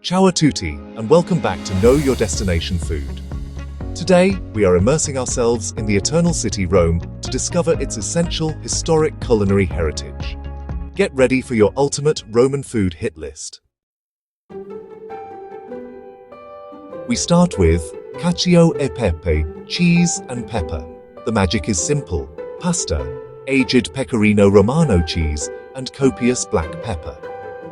Ciao a tutti, and welcome back to Know Your Destination Food. Today, we are immersing ourselves in the eternal city Rome to discover its essential historic culinary heritage. Get ready for your ultimate Roman food hit list. We start with Cacio e Pepe, cheese and pepper. The magic is simple: pasta, aged Pecorino Romano cheese, and copious black pepper.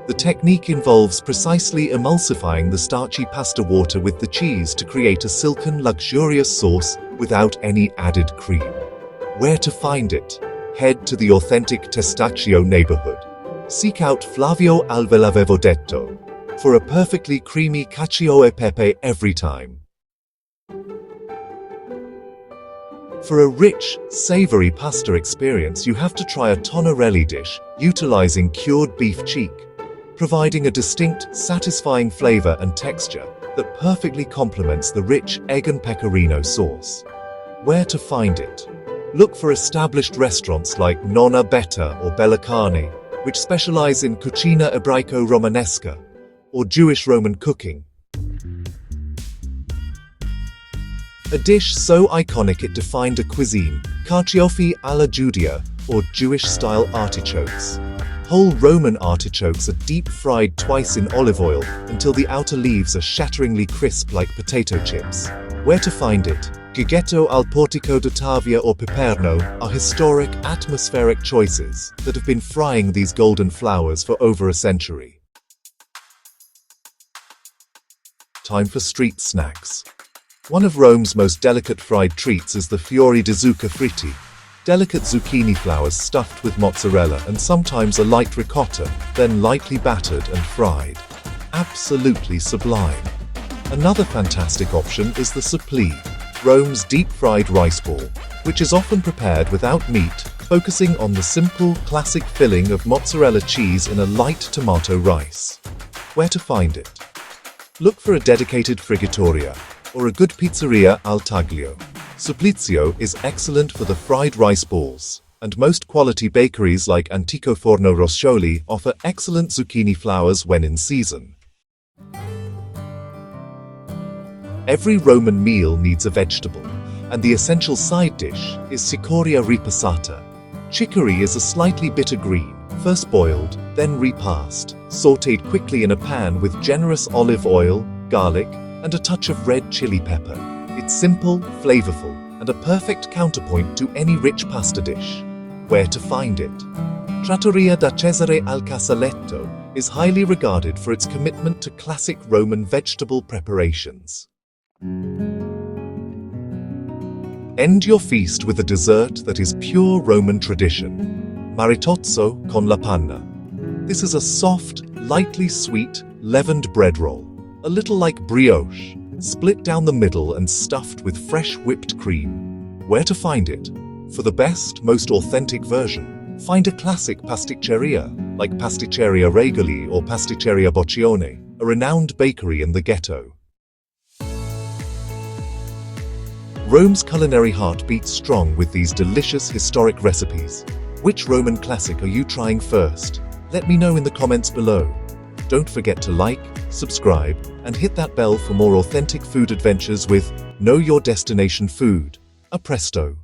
The technique involves precisely emulsifying the starchy pasta water with the cheese to create a silken, luxurious sauce without any added cream. Where to find it? Head to the authentic Testaccio neighborhood. Seek out Flavio al ve l'avevo detto for a perfectly creamy cacio e pepe every time. For a rich, savory pasta experience, you have to try a Tonnarelli dish utilizing cured beef cheek, providing a distinct, satisfying flavor and texture that perfectly complements the rich egg and pecorino sauce. Where to find it? Look for established restaurants like Nonna Betta or Bella Carne, which specialize in cucina ebraico-romanesca, or Jewish Roman cooking. A dish so iconic it defined a cuisine, Carciofi alla Giudia, or Jewish-style artichokes. Whole Roman artichokes are deep-fried twice in olive oil until the outer leaves are shatteringly crisp like potato chips. Where to find it? Gighetto al Portico d'Ottavia or Piperno are historic, atmospheric choices that have been frying these golden flowers for over a century. Time for street snacks. One of Rome's most delicate fried treats is the fiori di zucca fritti, delicate zucchini flowers stuffed with mozzarella and sometimes a light ricotta, then lightly battered and fried. Absolutely sublime. Another fantastic option is the supplì, Rome's deep-fried rice ball, which is often prepared without meat, focusing on the simple, classic filling of mozzarella cheese in a light tomato rice. Where to find it? Look for a dedicated frigatoria or a good pizzeria al taglio. Supplizio is excellent for the fried rice balls, and most quality bakeries like Antico Forno Roscioli offer excellent zucchini flowers when in season. Every Roman meal needs a vegetable, and the essential side dish is cicoria ripassata. Chicory is a slightly bitter green, first boiled, then repassed, sautéed quickly in a pan with generous olive oil, garlic, and a touch of red chili pepper. It's simple, flavorful, and a perfect counterpoint to any rich pasta dish. Where to find it? Trattoria da Cesare al Casaletto is highly regarded for its commitment to classic Roman vegetable preparations. End your feast with a dessert that is pure Roman tradition. Maritozzo con la panna. This is a soft, lightly sweet, leavened bread roll, a little like brioche, split down the middle and stuffed with fresh whipped cream. Where to find it? For the best, most authentic version, find a classic pasticceria, like Pasticceria Regoli or Pasticceria Boccione, a renowned bakery in the ghetto. Rome's culinary heart beats strong with these delicious historic recipes. Which Roman classic are you trying first? Let me know in the comments below. Don't forget to like, subscribe, and hit that bell for more authentic food adventures with Know Your Destination Food. A presto!